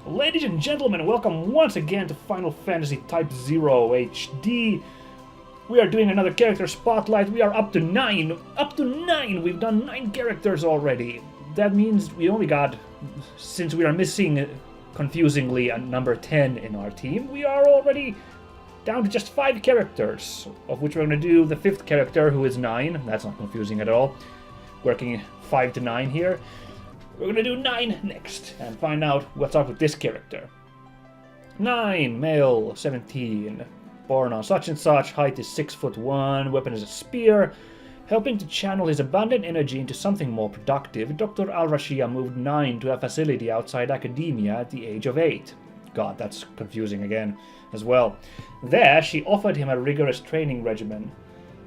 Ladies and gentlemen, welcome once again to Final Fantasy Type-0 HD. We are doing another character spotlight. We are up to 9. Up to 9! We've done 9 characters already. That means we only got, since we are missing, confusingly, a number 10 in our team, we are already down to just 5 characters, of which we're going to do the 5th character, who is 9. That's not confusing at all. Working 5 to 9 here. We're going to do 9 next, and find out what's up with this character. 9, male, 17, born on such and such, height is 6'1", weapon is a spear. Helping to channel his abundant energy into something more productive, Dr. Al-Rashia moved 9 to a facility outside Akademeia at the age of 8. God, that's confusing again as well. There, she offered him a rigorous training regimen.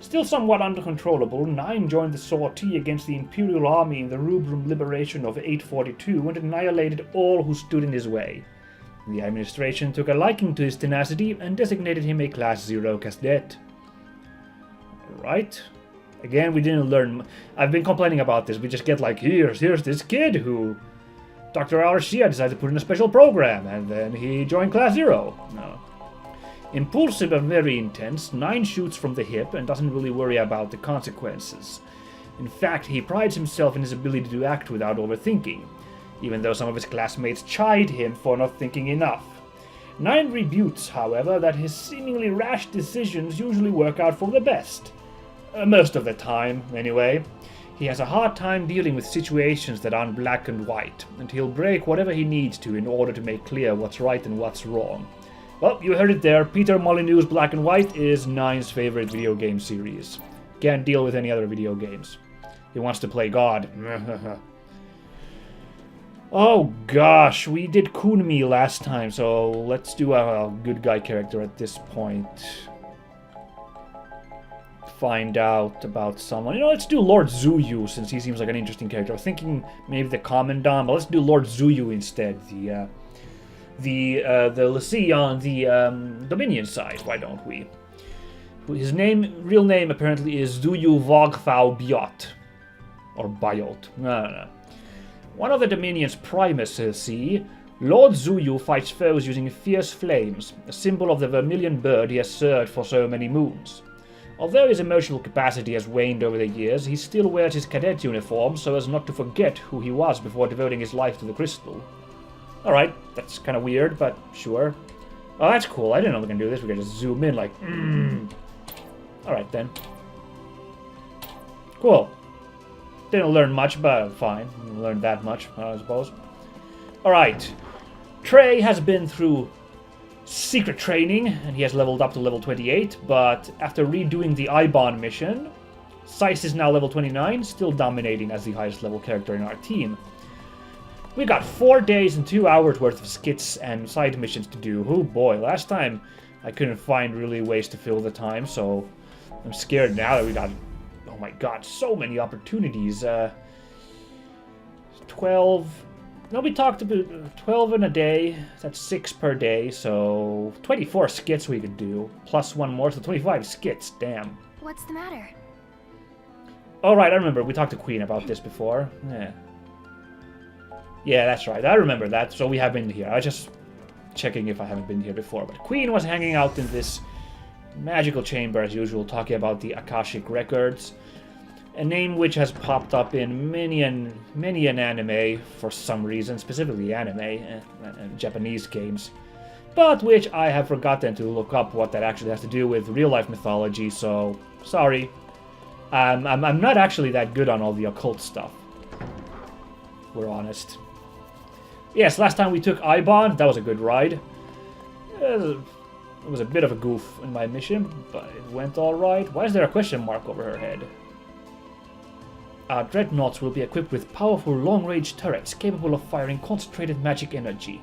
Still somewhat uncontrollable, 9 joined the sortie against the Imperial Army in the Rubrum Liberation of 842 and annihilated all who stood in his way. The administration took a liking to his tenacity and designated him a Class 0 cadet. Right. Again, we didn't learn. I've been complaining about this. We just get like, here's this kid who Dr. Al-Rashia decided to put in a special program, and then he joined Class 0. No. Impulsive and very intense, 9 shoots from the hip and doesn't really worry about the consequences. In fact, he prides himself in his ability to act without overthinking, even though some of his classmates chide him for not thinking enough. 9 rebutes, however, that his seemingly rash decisions usually work out for the best. Most of the time, anyway. He has a hard time dealing with situations that aren't black and white, and he'll break whatever he needs to in order to make clear what's right and what's wrong. Well, you heard it there. Peter Molyneux's Black and White is 9's favorite video game series. Can't deal with any other video games. He wants to play God. Oh gosh, we did Kunmi last time, so let's do a good guy character at this point. Find out about someone. You know, let's do Lord Zuyu, since he seems like an interesting character. I was thinking maybe the Commandant, but let's do Lord Zuyu instead. Let's see, on the Dominion side, why don't we? His real name apparently is Zuyu Vogthau Biot. Or Biot. No. One of the Dominion's primacy, Lord Zuyu fights foes using fierce flames, a symbol of the vermilion bird he has served for so many moons. Although his emotional capacity has waned over the years, he still wears his cadet uniform so as not to forget who he was before devoting his life to the crystal. Alright, that's kind of weird, but sure. Oh, that's cool. I didn't know we can do this. We can just zoom in like, Alright then. Cool. Didn't learn much, but fine. Didn't learn that much, I suppose. Alright. Trey has been through secret training, and he has leveled up to level 28, but after redoing the Ibon mission, Seiss is now level 29, still dominating as the highest level character in our team. We got 4 days and 2 hours worth of skits and side missions to do. Oh boy, last time I couldn't find really ways to fill the time, so I'm scared now that we got, oh my god, so many opportunities. 12, no, we talked about 12 in a day, that's 6 per day, so 24 skits we could do, plus 1 more, so 25 skits, damn. What's the matter? Alright, I remember, we talked to Queen about this before. Yeah, that's right. I remember that. So we have been here. I was just checking if I haven't been here before. But Queen was hanging out in this magical chamber as usual, talking about the Akashic Records. A name which has popped up in many an anime for some reason, specifically anime and Japanese games. But which I have forgotten to look up what that actually has to do with real-life mythology, so sorry. I'm not actually that good on all the occult stuff. We're honest. Yes, last time we took Ibon, that was a good ride. It was a bit of a goof in my mission, but it went alright. Why is there a question mark over her head? Our dreadnoughts will be equipped with powerful long-range turrets capable of firing concentrated magic energy.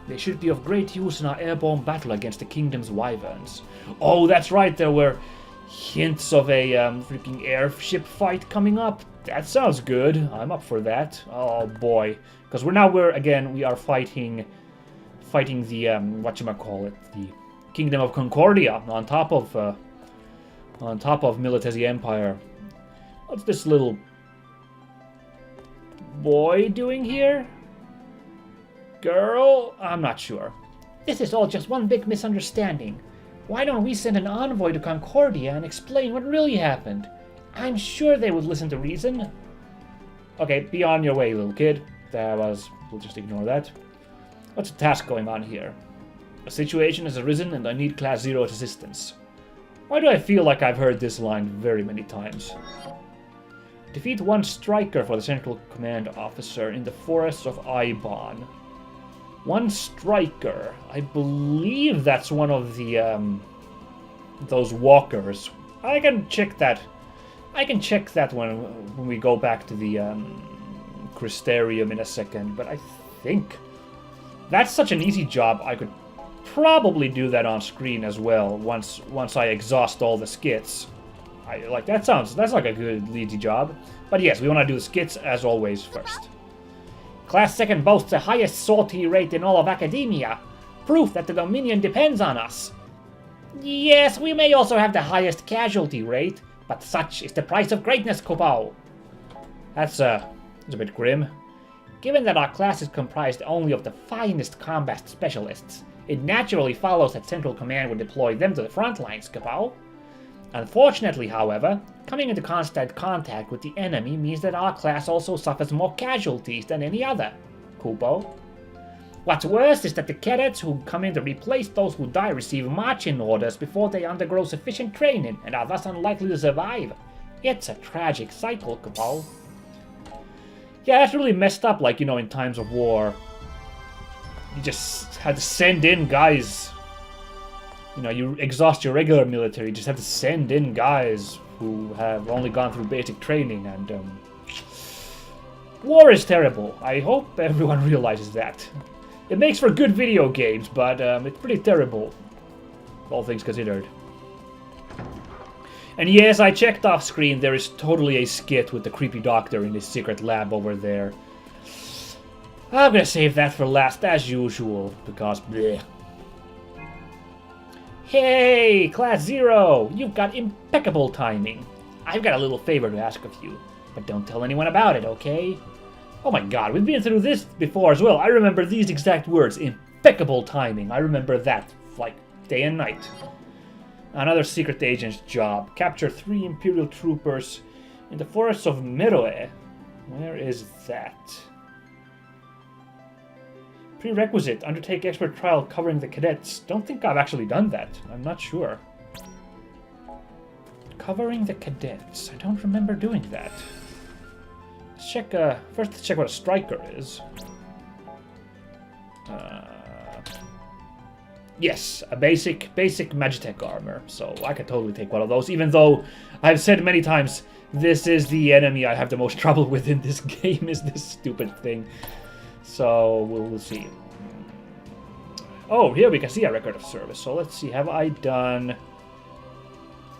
They should be of great use in our airborne battle against the kingdom's wyverns. Oh, that's right, there were hints of a freaking airship fight coming up. That sounds good. I'm up for that. Oh boy, because we are fighting the whatchamacallit, the Kingdom of Concordia on top of Militesi Empire. What's this little boy doing here? girl? I'm not sure. This is all just one big misunderstanding. Why don't we send an envoy to Concordia and explain what really happened? I'm sure they would listen to reason. Okay, be on your way, little kid. We'll just ignore that. What's the task going on here? A situation has arisen and I need Class 0's assistance. Why do I feel like I've heard this line very many times? Defeat one striker for the Central Command officer in the forests of Ibon. One striker. I believe that's one of the, those walkers. I can check that. I can check that when we go back to the, Crystarium in a second, but I think that's such an easy job, I could probably do that on screen as well once I exhaust all the skits. That's like a good easy job. But yes, we want to do the skits as always first. Class 2nd boasts the highest sortie rate in all of Akademeia. Proof that the Dominion depends on us. Yes, we may also have the highest casualty rate, but such is the price of greatness, Kupo. That's a bit grim. Given that our class is comprised only of the finest combat specialists, it naturally follows that Central Command would deploy them to the front lines, Kupo. Unfortunately, however, coming into constant contact with the enemy means that our class also suffers more casualties than any other, Kupo. What's worse is that the cadets who come in to replace those who die receive marching orders before they undergo sufficient training and are thus unlikely to survive. It's a tragic cycle, Kupo. Yeah, that's really messed up, like, in times of war. You just had to send in guys. You exhaust your regular military, you just have to send in guys who have only gone through basic training, and war is terrible. I hope everyone realizes that. It makes for good video games, but it's pretty terrible, all things considered. And yes, I checked off screen, there is totally a skit with the creepy doctor in his secret lab over there. I'm gonna save that for last, as usual, because bleh. Hey, Class 0! You've got impeccable timing. I've got a little favor to ask of you, but don't tell anyone about it, okay? Oh my god, we've been through this before as well. I remember these exact words. Impeccable timing. I remember that, like, day and night. Another secret agent's job. Capture 3 Imperial troopers in the forests of Meroe. Where is that? Prerequisite. Undertake expert trial covering the cadets. Don't think I've actually done that. I'm not sure. Covering the cadets. I don't remember doing that. Let's check, first let's check what a striker is. Yes, a basic Magitech armor. So I could totally take one of those, even though I've said many times this is the enemy I have the most trouble with in this game, is this stupid thing. So we'll see. Oh, here we can see a record of service. So let's see, have I done...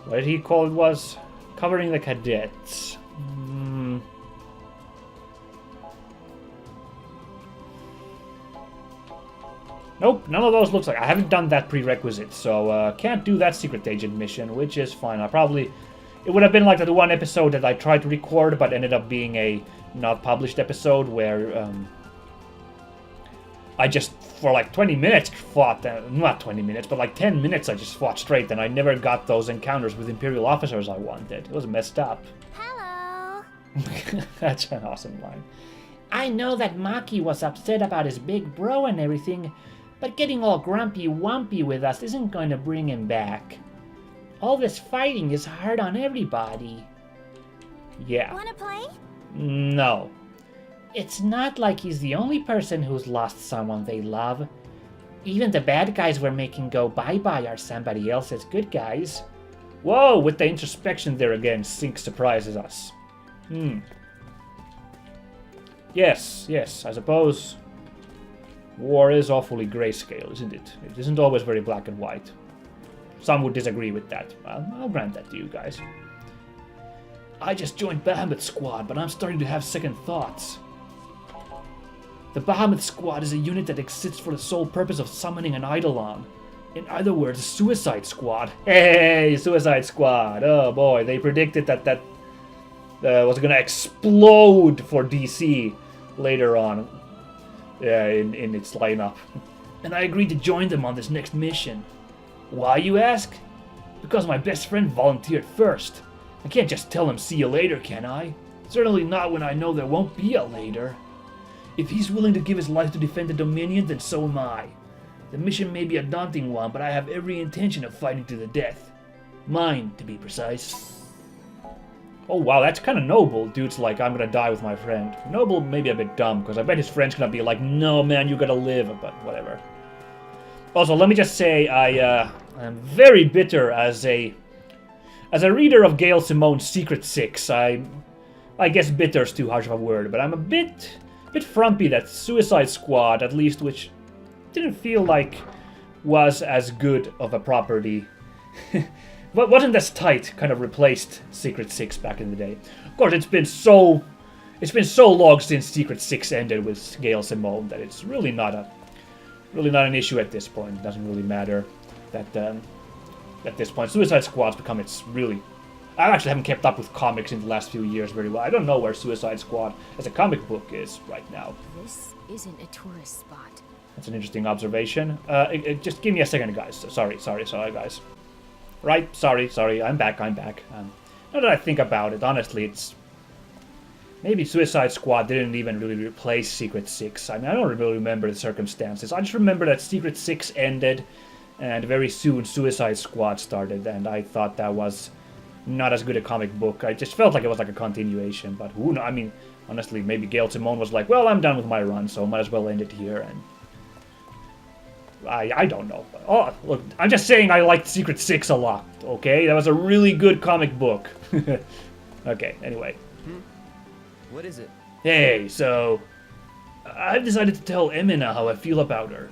What did he call it was? Covering the cadets. Nope, none of those looks like... I haven't done that prerequisite, so can't do that secret agent mission, which is fine. It would have been like that one episode that I tried to record, but ended up being a not published episode where I just, for like 20 minutes, fought... not 20 minutes, but like 10 minutes I just fought straight, and I never got those encounters with Imperial officers I wanted. It was messed up. Hello! That's an awesome line. I know that Maki was upset about his big bro and everything, but getting all grumpy-wumpy with us isn't going to bring him back. All this fighting is hard on everybody. Yeah. Wanna play? No. It's not like he's the only person who's lost someone they love. Even the bad guys we're making go bye-bye are somebody else's good guys. Whoa, with the introspection there again, Sync surprises us. Yes, I suppose war is awfully grayscale, isn't it? It isn't always very black and white. Some would disagree with that. Well, I'll grant that to you guys. I just joined Bahamut Squad, but I'm starting to have second thoughts. The Bahamut Squad is a unit that exists for the sole purpose of summoning an Eidolon. In other words, a Suicide Squad. Hey, Suicide Squad! Oh boy, they predicted that was gonna explode for DC later on. in its lineup. And I agreed to join them on this next mission. Why, you ask? Because my best friend volunteered first. I can't just tell him see you later, can I? Certainly not when I know there won't be a later. If he's willing to give his life to defend the Dominion, then so am I. The mission may be a daunting one, but I have every intention of fighting to the death. Mine, to be precise. Oh wow, that's kind of noble. Dude's like, I'm gonna die with my friend. Noble, maybe a bit dumb, because I bet his friend's gonna be like, no man, you gotta live, but whatever. Also, let me just say, I'm very bitter as a reader of Gail Simone's Secret Six. I guess bitter's too harsh of a word, but I'm a bit frumpy that Suicide Squad, at least, which didn't feel like was as good of a property. But wasn't as tight, kind of replaced Secret Six back in the day. Of course, it's been so long since Secret Six ended with Gail Simone that it's really not an issue at this point. It doesn't really matter that at this point Suicide Squad's become I actually haven't kept up with comics in the last few years very well. I don't know where Suicide Squad as a comic book is right now. This isn't a tourist spot. That's an interesting observation. Just give me a second, guys. Sorry, guys. Right, sorry, I'm back. Now that I think about it, honestly, it's... Maybe Suicide Squad didn't even really replace Secret Six. I mean, I don't really remember the circumstances. I just remember that Secret Six ended, and very soon Suicide Squad started, and I thought that was not as good a comic book. I just felt like it was like a continuation, but who knows? I mean, honestly, maybe Gail Simone was like, well, I'm done with my run, so might as well end it here, and... I don't know. Oh, look, I'm just saying I liked Secret Six a lot, okay? That was a really good comic book. Okay, anyway. What is it? Hey, so... I've decided to tell Emina how I feel about her.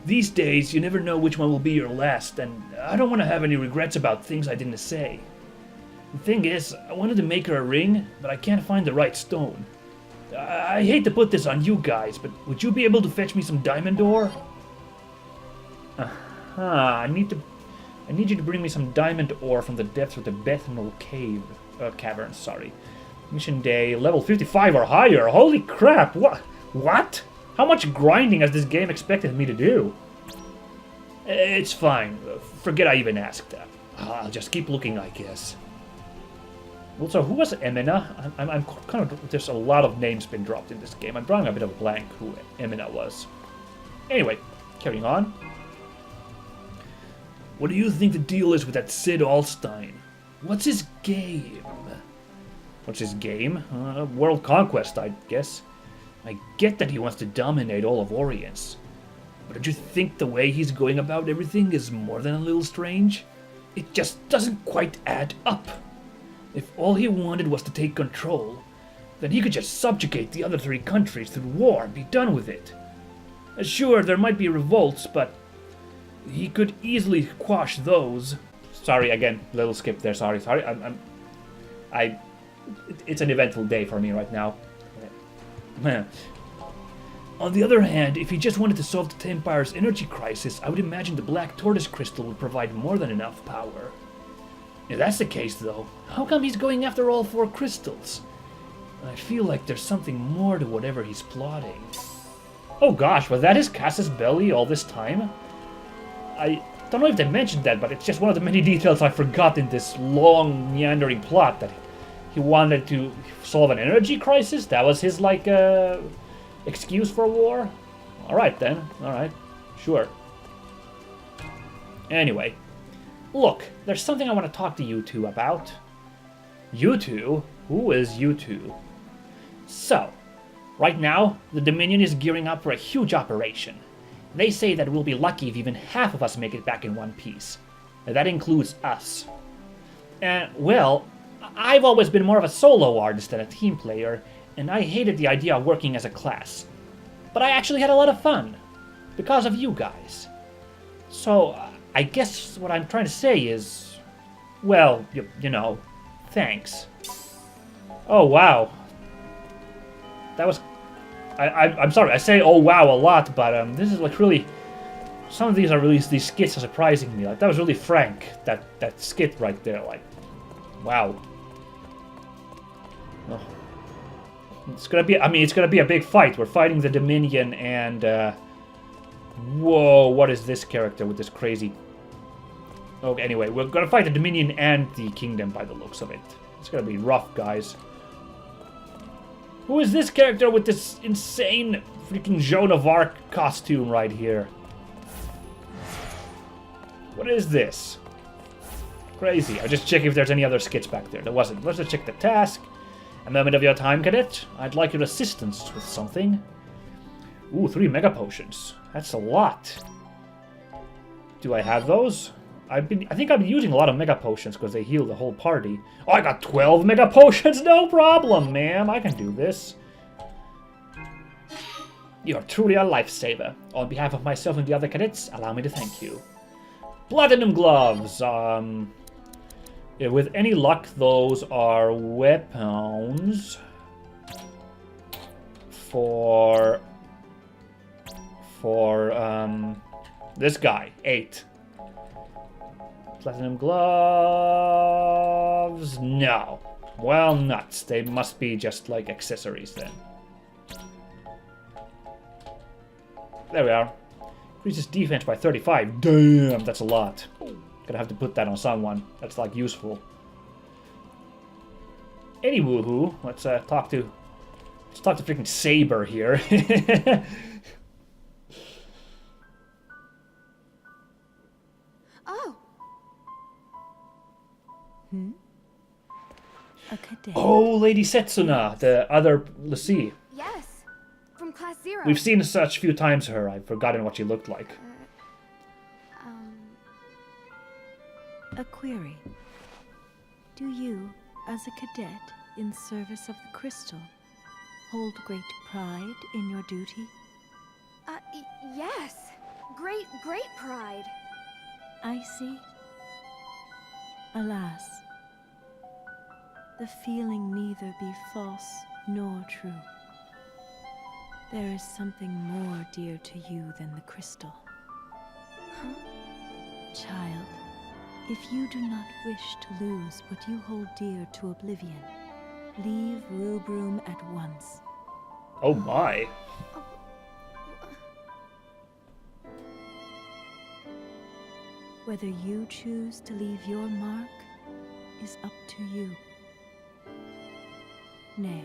These days, you never know which one will be your last, and I don't want to have any regrets about things I didn't say. The thing is, I wanted to make her a ring, but I can't find the right stone. I hate to put this on you guys, but would you be able to fetch me some diamond ore? I need you to bring me some diamond ore from the depths of the Bethnal Cavern, sorry. Mission day, level 55 or higher. Holy crap, what? How much grinding has this game expected me to do? It's fine. Forget I even asked that. I'll just keep looking, I guess. Also, who was Emina? I'm kind of... There's a lot of names been dropped in this game. I'm drawing a bit of a blank who Emina was. Anyway, carrying on. What do you think the deal is with that Sid Alstein? What's his game? What's his game? World conquest, I guess. I get that he wants to dominate all of Orience. But don't you think the way he's going about everything is more than a little strange? It just doesn't quite add up. If all he wanted was to take control, then he could just subjugate the other three countries through war and be done with it. Sure, there might be revolts, but he could easily quash those. Sorry, again, little skip there. Sorry. It's an eventful day for me right now. On the other hand, if he just wanted to solve the Empire's energy crisis, I would imagine the Black Tortoise Crystal would provide more than enough power. If that's the case, though, how come he's going after all 4 crystals? I feel like there's something more to whatever he's plotting. Oh gosh, was that his casus belli all this time? I don't know if they mentioned that, but it's just one of the many details I forgot in this long, meandering plot that he wanted to solve an energy crisis? That was his, like, excuse for war? Alright then, alright, sure. Anyway, look, there's something I want to talk to you two about. You two? Who is you two? So, right now, the Dominion is gearing up for a huge operation. They say that we'll be lucky if even half of us make it back in one piece. That includes us. Well, I've always been more of a solo artist than a team player, and I hated the idea of working as a class. But I actually had a lot of fun, because of you guys. So, I guess what I'm trying to say is, well, you know, thanks. Oh, wow. That was... I'm sorry, I say oh wow a lot, but this is like really... Some of these skits are surprising me. Like, that was really frank, that skit right there, like... Wow. It's gonna be, I mean, it's gonna be a big fight. We're fighting the Dominion and, whoa, what is this character with this crazy... Okay, anyway, we're gonna fight the Dominion and the Kingdom by the looks of it. It's gonna be rough, guys. Who is this character with this insane freaking Joan of Arc costume right here? What is this? Crazy. I'll just check if there's any other skits back there. There wasn't. Let's just check the task. A moment of your time, cadet. I'd like your assistance with something. Ooh, 3 mega potions. That's a lot. Do I have those? I think I've been using a lot of mega potions because they heal the whole party. Oh, I got 12 mega potions. No problem, ma'am. I can do this. You're truly a lifesaver. On behalf of myself and the other cadets, allow me to thank you. Platinum gloves. Yeah, with any luck, those are weapons for this guy. 8. Platinum gloves. No. Well, nuts. They must be just like accessories then. There we are. Increases defense by 35. Damn, that's a lot. Gonna have to put that on someone. That's like useful. Any woohoo. Let's talk to freaking Saber here. Oh. A cadet. Oh, Lady Caetuna, the other Lucy. Yes. From class 0. We've seen such few times her. I've forgotten what she looked like. A query. Do you, as a cadet in service of the crystal, hold great pride in your duty? Yes. Great pride. I see. Alas, the feeling neither be false nor true. There is something more dear to you than the crystal. Huh? Child, if you do not wish to lose what you hold dear to oblivion, leave Rubrum at once. Oh my. Whether you choose to leave your mark is up to you. Nay,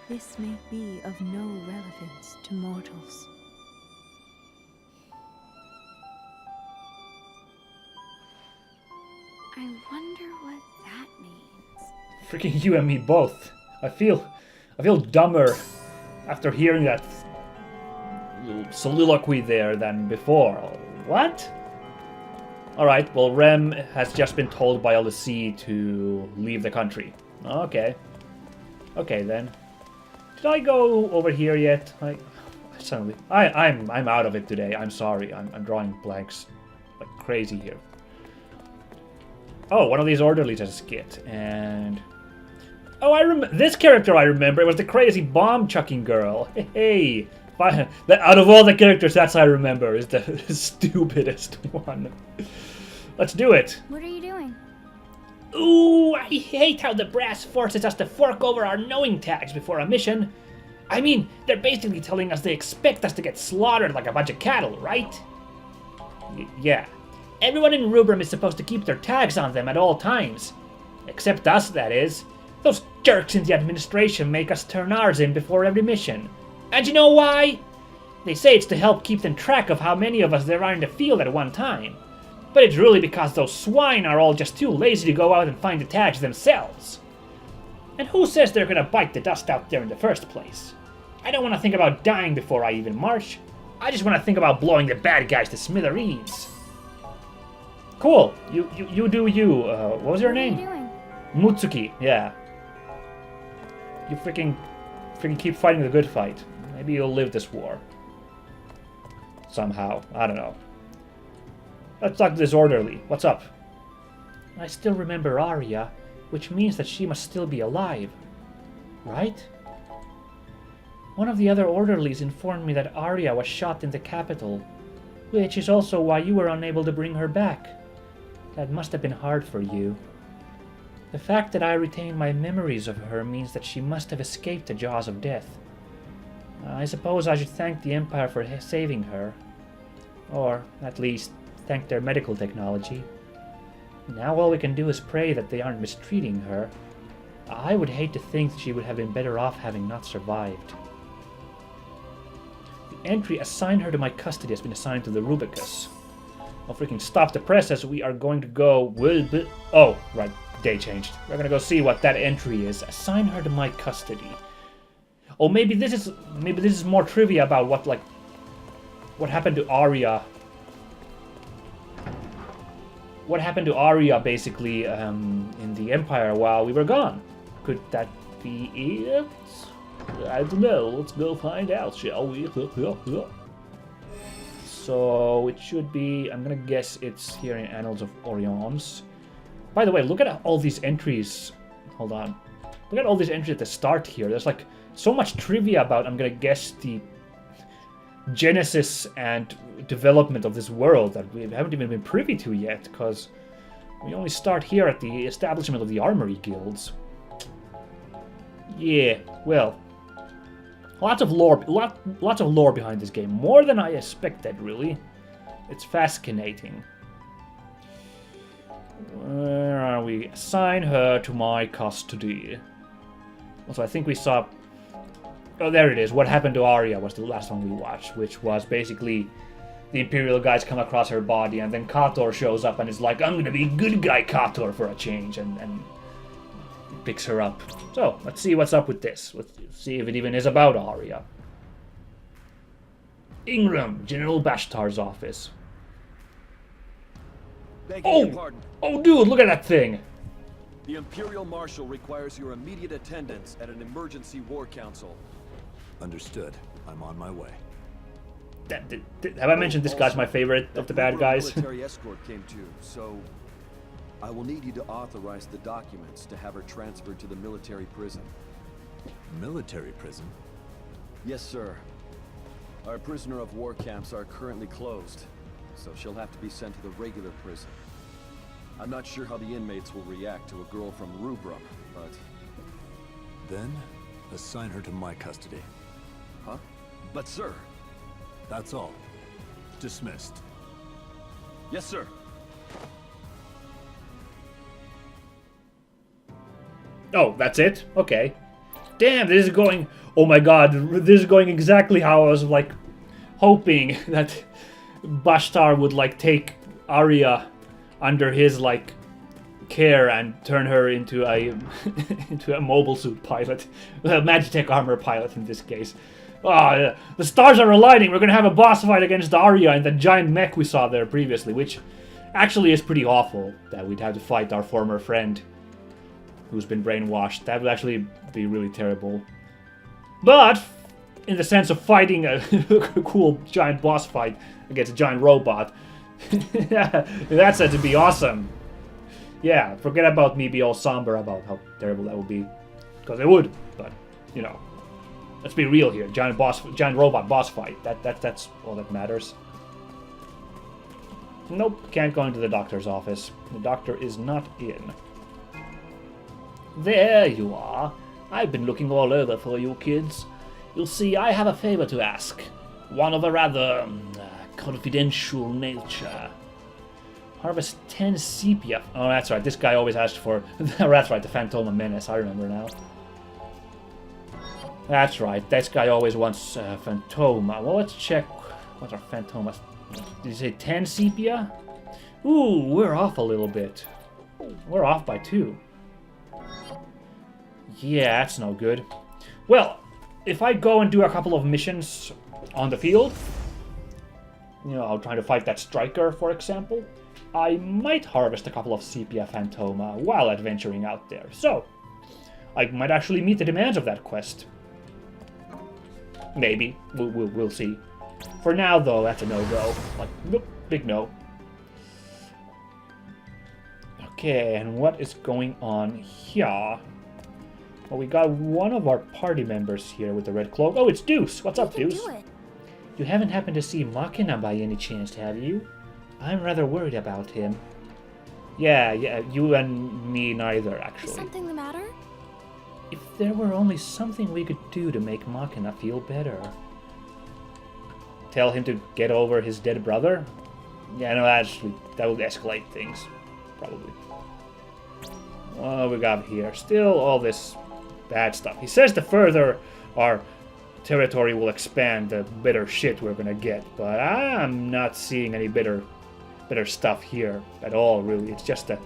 this may be of no relevance to mortals. I wonder what that means. Freaking you and me both. I feel dumber after hearing that little soliloquy there than before. What? Alright, well, Rem has just been told by Lucy to leave the country. Okay. Okay, then. Did I go over here yet? I'm out of it today. I'm sorry. I'm drawing blanks like crazy here. Oh, one of these orderlies has a skit, and... Oh, this character I remember. It was the crazy bomb-chucking girl. Hey! Out of all the characters, that's I remember, is the stupidest one. Let's do it. What are you doing? Ooh, I hate how the brass forces us to fork over our knowing tags before a mission. I mean, they're basically telling us they expect us to get slaughtered like a bunch of cattle, right? Yeah. Everyone in Rubrum is supposed to keep their tags on them at all times. Except us, that is. Those jerks in the administration make us turn ours in before every mission. And you know why? They say it's to help keep them track of how many of us there are in the field at one time. But it's really because those swine are all just too lazy to go out and find the tags themselves. And who says they're gonna bite the dust out there in the first place? I don't want to think about dying before I even march. I just want to think about blowing the bad guys to smithereens. Cool. You do you. What was your name? What are you doing? Mutsuki. Yeah. You freaking keep fighting the good fight. Maybe you'll live this war. Somehow. I don't know. Let's talk to this orderly. What's up? I still remember Arya, which means that she must still be alive. Right? One of the other orderlies informed me that Arya was shot in the capital, which is also why you were unable to bring her back. That must have been hard for you. The fact that I retain my memories of her means that she must have escaped the jaws of death. I suppose I should thank the Empire for saving her. Or, at least, thank their medical technology. Now all we can do is pray that they aren't mistreating her. I would hate to think that she would have been better off having not survived. The entry assign her to my custody has been assigned to the Rubicus. I'll freaking stop the press as we are going to go... Oh, right, day changed. We're gonna go see what that entry is. Assign her to my custody. Oh, maybe this is more trivia about what happened to Arya. What happened to Arya, basically, in the Empire while we were gone? Could that be it? I don't know. Let's go find out, shall we? So it should be... I'm gonna guess it's here in Annals of Orion's. By the way, look at all these entries. Hold on. Look at all these entries at the start here. There's like so much trivia about, I'm gonna guess, the genesis and development of this world that we haven't even been privy to yet, because we only start here at the establishment of the armory guilds. Yeah, well, lots of lore behind this game, more than I expected, really. It's fascinating. Where are we? Assign her to my custody. Also, I think we saw... Oh, there it is. What happened to Arya was the last one we watched, which was basically the Imperial guys come across her body, and then Kator shows up and is like, I'm gonna be good guy Kator for a change, and picks her up. So, let's see what's up with this. Let's see if it even is about Arya. Ingram, General Bashtar's office. Begging your pardon. Oh, dude, look at that thing! The Imperial Marshal requires your immediate attendance at an emergency war council. Understood. I'm on my way. Have I mentioned this guy's my favorite of the bad guys? Military escort came too, so I will need you to authorize the documents to have her transferred to the military prison. Military prison? Yes, sir. Our prisoner of war camps are currently closed, so she'll have to be sent to the regular prison. I'm not sure how the inmates will react to a girl from Rubrum, but... Then, assign her to my custody. Huh? But sir... That's all. Dismissed. Yes, sir. Oh, that's it? Okay. Damn, this is going... Oh my god, this is going exactly how I was, like, hoping that Bashtar would, like, take Arya under his, like, care and turn her into a into a mobile suit pilot. A Magitech armor pilot in this case. Oh, the stars are aligning. We're gonna have a boss fight against Arya and the giant mech we saw there previously, which actually is pretty awful that we'd have to fight our former friend who's been brainwashed. That would actually be really terrible. But in the sense of fighting a cool giant boss fight against a giant robot, that's said to be awesome. Yeah, forget about me being all somber about how terrible that would be, because it would. But you know, let's be real here. Giant robot boss fight. That's all that matters. Nope, can't go into the doctor's office. The doctor is not in. There you are. I've been looking all over for you kids. You'll see, I have a favor to ask. One of a rather confidential nature. Harvest 10 sepia. Oh, that's right. This guy always asked for... That's right, the Phantoma Menace. I remember now. That's right. This guy always wants Phantoma. Well, let's check what our Phantomas... Did you say 10 sepia? Ooh, we're off a little bit. We're off by 2. Yeah, that's no good. Well, if I go and do a couple of missions on the field, you know, I'll try to fight that striker, for example, I might harvest a couple of sepia Phantoma while adventuring out there. So, I might actually meet the demands of that quest. Maybe. We'll see. For now, though, that's a no-go. Like, nope, big no. Okay, and what is going on here? Well, we got one of our party members here with the red cloak. Oh, it's Deuce. What's up, Deuce? You haven't happened to see Machina by any chance, have you? I'm rather worried about him. Yeah, you and me neither, Is actually. something the matter? If there were only something we could do to make Makina feel better. Tell him to get over his dead brother? Yeah, no, actually, that would escalate things. Probably. What we got here? Still all this bad stuff. He says the further our territory will expand, the better shit we're gonna get. But I'm not seeing any better stuff here at all, really. It's just the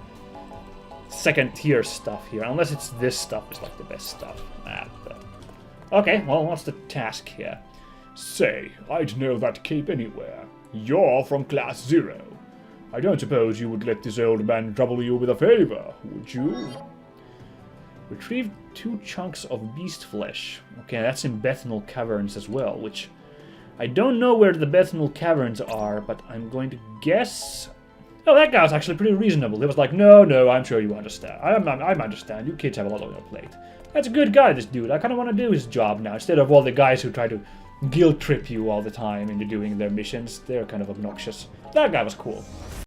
second tier stuff here. Unless it's this stuff is like the best stuff. Okay, well, what's the task here? Say, I'd know that cape anywhere. You're from Class 0. I don't suppose you would let this old man trouble you with a favor, would you? Retrieve 2 chunks of beast flesh. Okay, that's in Bethnal Caverns as well, which I don't know where the Bethnal Caverns are, but I'm going to guess... Oh, that guy was actually pretty reasonable. He was like, no, I'm sure you understand. I understand. You kids have a lot on your plate. That's a good guy, this dude. I kind of want to do his job now, instead of all the guys who try to guilt trip you all the time into doing their missions. They're kind of obnoxious. That guy was cool.